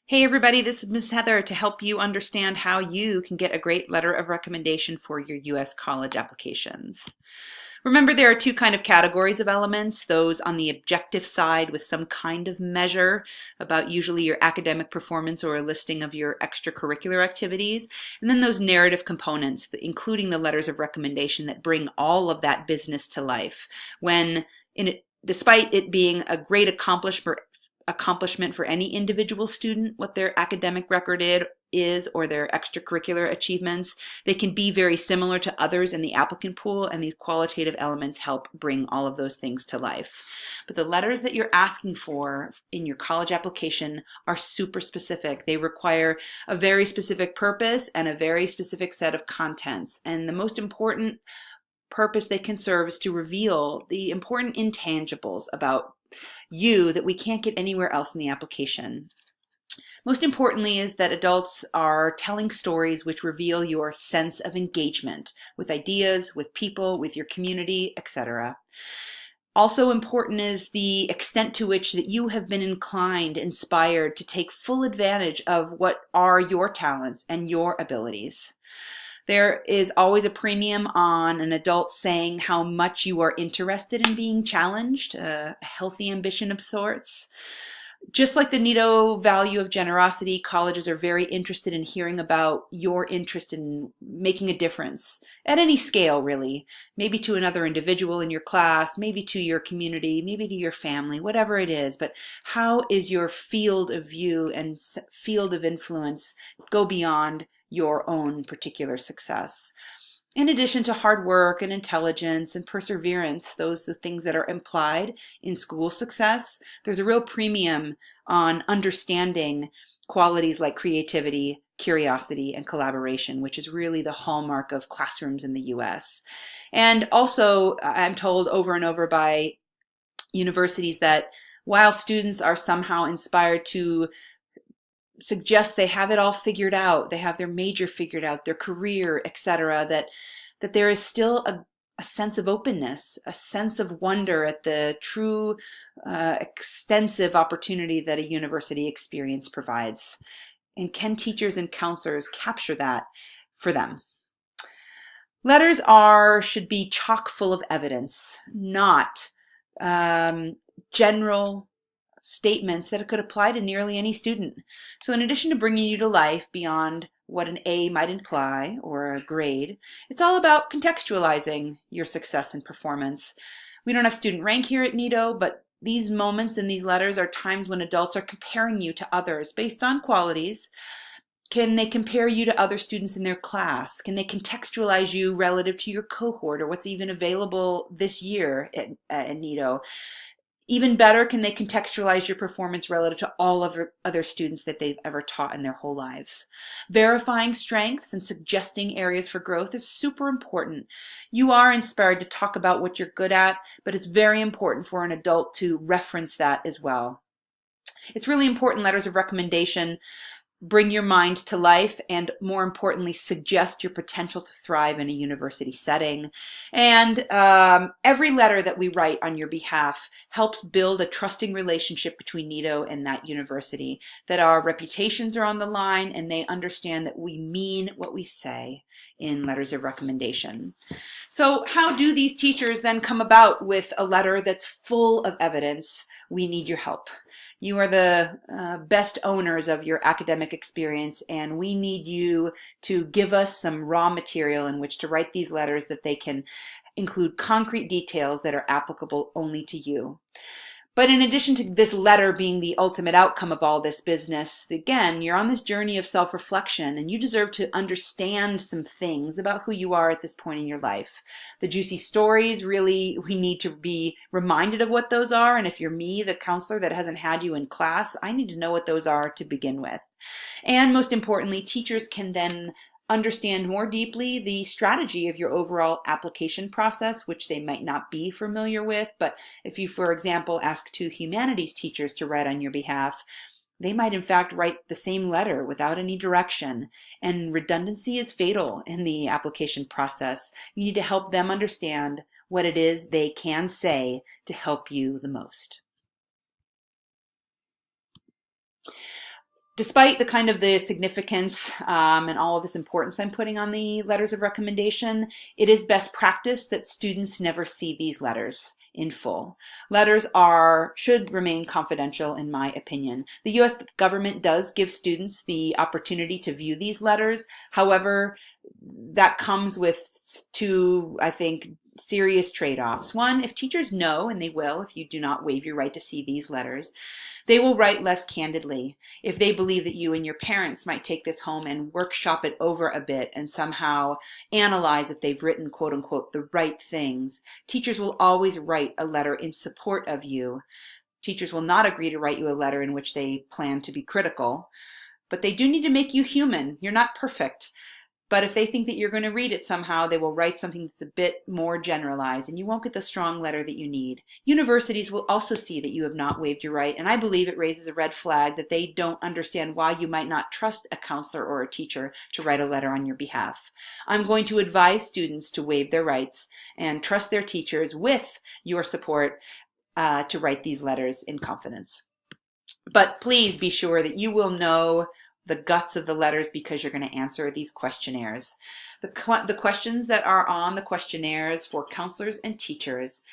Hey everybody, this is Ms. Heather to help you understand how you can get a great letter of recommendation for your U.S. college applications. Remember, there are two kind of categories of elements, those on the objective side with some kind of measure about usually your academic performance or a listing of your extracurricular activities, and then those narrative components, including the letters of recommendation that bring all of that business to life when despite it being a great accomplishment for any individual student, what their academic record is or their extracurricular achievements, they can be very similar to others in the applicant pool, and these qualitative elements help bring all of those things to life. But the letters that you're asking for in your college application are super specific. They require a very specific purpose and a very specific set of contents. And the most important purpose they can serve is to reveal the important intangibles about you that we can't get anywhere else in the application. Most importantly is that adults are telling stories which reveal your sense of engagement with ideas, with people, with your community, etc. Also important is the extent to which that you have been inspired to take full advantage of what are your talents and your abilities. There is always a premium on an adult saying how much you are interested in being challenged, a healthy ambition of sorts. Just like the Nito value of generosity, colleges are very interested in hearing about your interest in making a difference at any scale, really. Maybe to another individual in your class, maybe to your community, maybe to your family, whatever it is. But how is your field of view and field of influence go beyond your own particular success? In addition to hard work and intelligence and perseverance, those are the things that are implied in school success, there's a real premium on understanding qualities like creativity, curiosity, and collaboration, which is really the hallmark of classrooms in the US. And also, I'm told over and over by universities that while students are somehow inspired to suggest they have it all figured out, they have their major figured out, their career, etc., that there is still a sense of openness, a sense of wonder at the true extensive opportunity that a university experience provides. And can teachers and counselors capture that for them? Letters should be chock full of evidence, not general statements that could apply to nearly any student. So in addition to bringing you to life beyond what an A might imply or a grade, it's all about contextualizing your success and performance. We don't have student rank here at Nito, but these moments in these letters are times when adults are comparing you to others based on qualities. Can they compare you to other students in their class? Can they contextualize you relative to your cohort or what's even available this year at Nito? Even better, can they contextualize your performance relative to all of other students that they've ever taught in their whole lives? Verifying strengths and suggesting areas for growth is super important. You are inspired to talk about what you're good at, but it's very important for an adult to reference that as well. It's really important letters of recommendation bring your mind to life and, more importantly, suggest your potential to thrive in a university setting. And every letter that we write on your behalf helps build a trusting relationship between Nito and that university, that our reputations are on the line and they understand that we mean what we say in letters of recommendation. So how do these teachers then come about with a letter that's full of evidence? We need your help. You are the best owners of your academic experience, and we need you to give us some raw material in which to write these letters that they can include concrete details that are applicable only to you. But in addition to this letter being the ultimate outcome of all this business, again, you're on this journey of self-reflection and you deserve to understand some things about who you are at this point in your life. The juicy stories, really, we need to be reminded of what those are. And if you're me, the counselor that hasn't had you in class, I need to know what those are to begin with. And most importantly, teachers can then understand more deeply the strategy of your overall application process, which they might not be familiar with. But if you, for example, ask two humanities teachers to write on your behalf, they might in fact write the same letter without any direction. And redundancy is fatal in the application process. You need to help them understand what it is they can say to help you the most. Despite the kind of the significance and all of this importance I'm putting on the letters of recommendation, it is best practice that students never see these letters in full. Letters should remain confidential, in my opinion. The U.S. government does give students the opportunity to view these letters. However, that comes with two, I think, serious trade-offs. One, if teachers know, and they will if you do not waive your right to see these letters, they will write less candidly. If they believe that you and your parents might take this home and workshop it over a bit and somehow analyze if they've written, quote unquote, the right things, teachers will always write a letter in support of you. Teachers will not agree to write you a letter in which they plan to be critical, but they do need to make you human. You're not perfect. But if they think that you're going to read it somehow, they will write something that's a bit more generalized, and you won't get the strong letter that you need. Universities will also see that you have not waived your right, and I believe it raises a red flag that they don't understand why you might not trust a counselor or a teacher to write a letter on your behalf. I'm going to advise students to waive their rights and trust their teachers with your support to write these letters in confidence. But please be sure that you will know the guts of the letters because you're going to answer these questionnaires. The questions that are on the questionnaires for counselors and teachers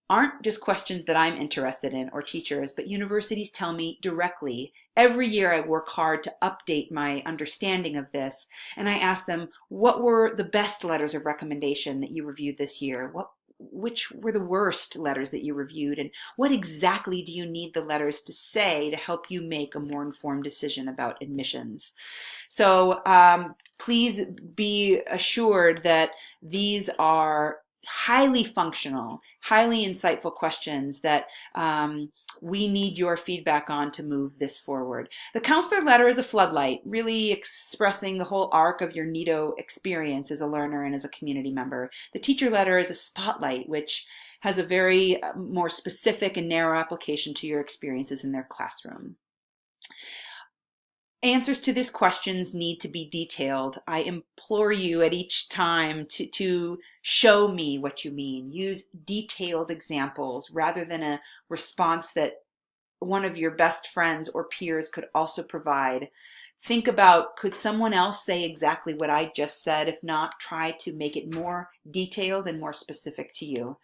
aren't just questions that I'm interested in or teachers, but universities tell me directly. Every year I work hard to update my understanding of this, and I ask them, what were the best letters of recommendation that you reviewed this year? Which were the worst letters that you reviewed, and what exactly do you need the letters to say to help you make a more informed decision about admissions? So please be assured that these are highly functional, highly insightful questions that we need your feedback on to move this forward. The counselor letter is a floodlight, really expressing the whole arc of your NITO experience as a learner and as a community member. The teacher letter is a spotlight, which has a very more specific and narrow application to your experiences in their classroom. Answers to these questions need to be detailed. I implore you at each time to show me what you mean. Use detailed examples rather than a response that one of your best friends or peers could also provide. Think about, could someone else say exactly what I just said? If not, try to make it more detailed and more specific to you.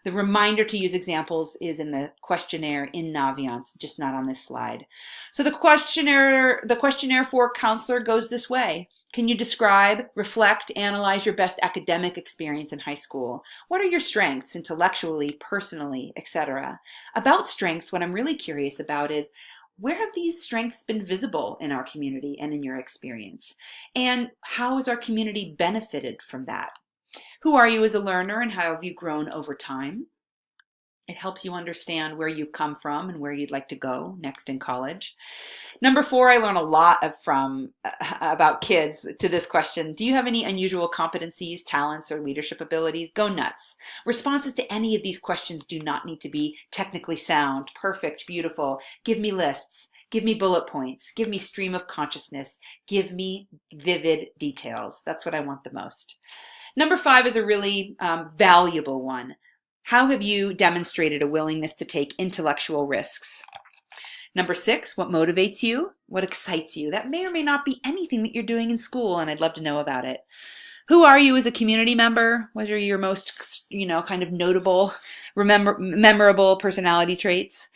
The reminder to use examples is in the questionnaire in Naviance, just not on this slide. So the questionnaire for counselor goes this way. Can you describe, reflect, analyze your best academic experience in high school? What are your strengths intellectually, personally, etc.? About strengths, what I'm really curious about is, where have these strengths been visible in our community and in your experience? And how has our community benefited from that? Who are you as a learner and how have you grown over time? It helps you understand where you've come from and where you'd like to go next in college. Number 4, I learn a lot about kids to this question. Do you have any unusual competencies, talents, or leadership abilities? Go nuts. Responses to any of these questions do not need to be technically sound, perfect, beautiful. Give me lists. Give me bullet points. Give me stream of consciousness. Give me vivid details. That's what I want the most. Number 5 is a really valuable one. How have you demonstrated a willingness to take intellectual risks? Number 6, what motivates you? What excites you? That may or may not be anything that you're doing in school, and I'd love to know about it. Who are you as a community member? What are your most, kind of notable, memorable personality traits?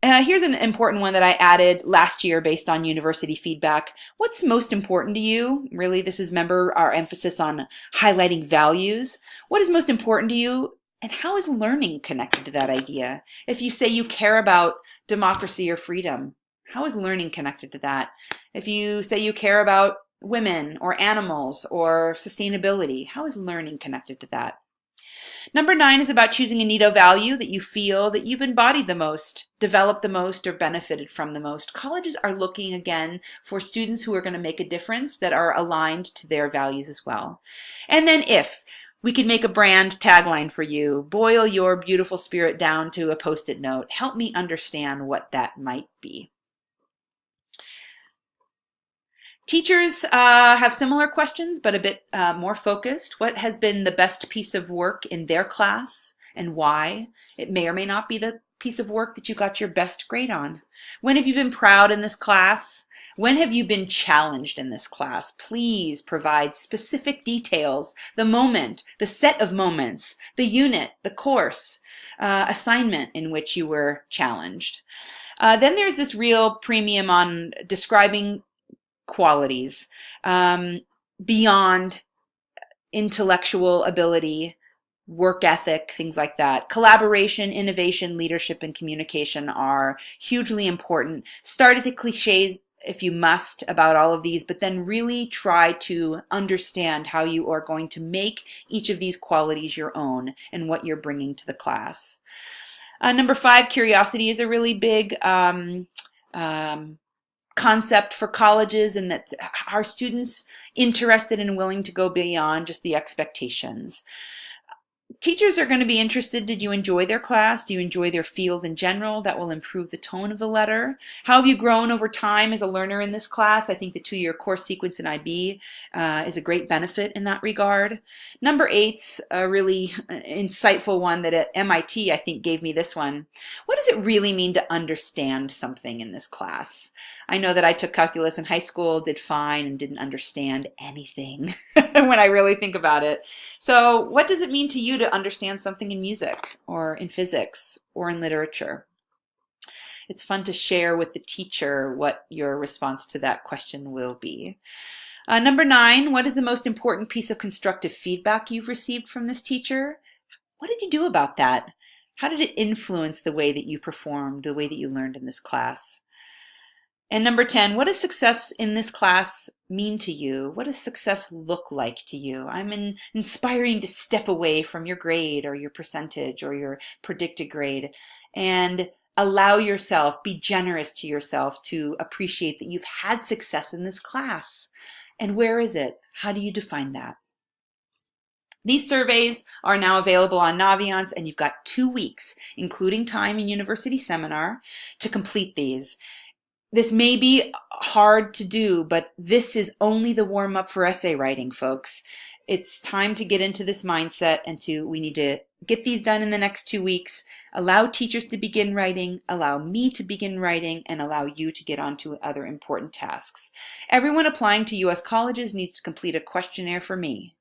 Here's an important one that I added last year based on university feedback. What's most important to you? Really, this is, remember, our emphasis on highlighting values. What is most important to you? And how is learning connected to that idea? If you say you care about democracy or freedom, how is learning connected to that? If you say you care about women or animals or sustainability, how is learning connected to that? Number 9 is about choosing a NITO value that you feel that you've embodied the most, developed the most, or benefited from the most. Colleges are looking again for students who are going to make a difference that are aligned to their values as well. And then if we could make a brand tagline for you, boil your beautiful spirit down to a Post-it note. Help me understand what that might be. Teachers have similar questions, but a bit more focused. What has been the best piece of work in their class and why? It may or may not be the piece of work that you got your best grade on? When have you been proud in this class? When have you been challenged in this class? Please provide specific details, the moment, the set of moments, the unit, the course, assignment in which you were challenged. Then there's this real premium on describing qualities beyond intellectual ability, work ethic, things like that. Collaboration, innovation, leadership, and communication are hugely important. Start at the cliches if you must about all of these, but then really try to understand how you are going to make each of these qualities your own and what you're bringing to the class. Number 5, curiosity is a really big concept for colleges, and that are students interested and willing to go beyond just the expectations. Teachers are going to be interested. Did you enjoy their class? Do you enjoy their field in general? That will improve the tone of the letter. How have you grown over time as a learner in this class? I think the 2-year course sequence in IB is a great benefit in that regard. Number 8's a really insightful one that at MIT I think gave me this one. What does it really mean to understand something in this class? I know that I took calculus in high school, did fine, and didn't understand anything when I really think about it. So what does it mean to you to understand something in music or in physics or in literature? It's fun to share with the teacher what your response to that question will be. Number 9, what is the most important piece of constructive feedback you've received from this teacher? What did you do about that? How did it influence the way that you performed, the way that you learned in this class? And number 10, what does success in this class mean to you? What does success look like to you? I'm inspiring to step away from your grade or your percentage or your predicted grade and allow yourself, be generous to yourself to appreciate that you've had success in this class. And where is it? How do you define that? These surveys are now available on Naviance, and you've got 2 weeks, including time in university seminar, to complete these. This may be hard to do, but this is only the warm-up for essay writing, folks. It's time to get into this mindset, and we need to get these done in the next 2 weeks, allow teachers to begin writing, allow me to begin writing, and allow you to get on to other important tasks. Everyone applying to U.S. colleges needs to complete a questionnaire for me.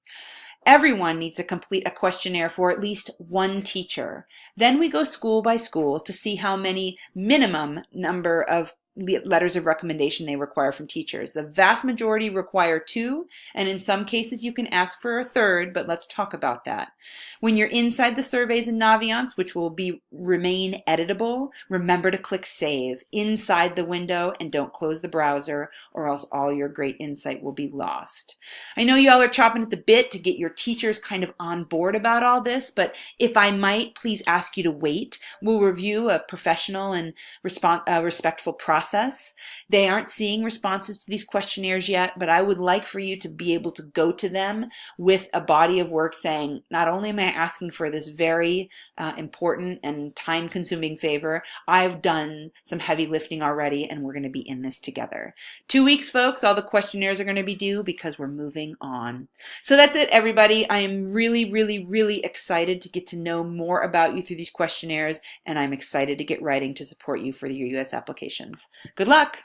Everyone needs to complete a questionnaire for at least one teacher. Then we go school by school to see how many minimum number of letters of recommendation they require from teachers. The vast majority require 2, and in some cases you can ask for a 3rd, but let's talk about that. When you're inside the surveys in Naviance, which will remain editable, remember to click Save inside the window and don't close the browser, or else all your great insight will be lost. I know you all are chomping at the bit to get your teachers kind of on board about all this, but if I might please ask you to wait. We'll review a professional and respectful process. They aren't seeing responses to these questionnaires yet, but I would like for you to be able to go to them with a body of work saying, not only am I asking for this very important and time-consuming favor, I've done some heavy lifting already, and we're going to be in this together. 2 weeks, folks. All the questionnaires are going to be due because we're moving on. So that's it, everybody. I am really, really, really excited to get to know more about you through these questionnaires, and I'm excited to get writing to support you for your U.S. applications. Good luck!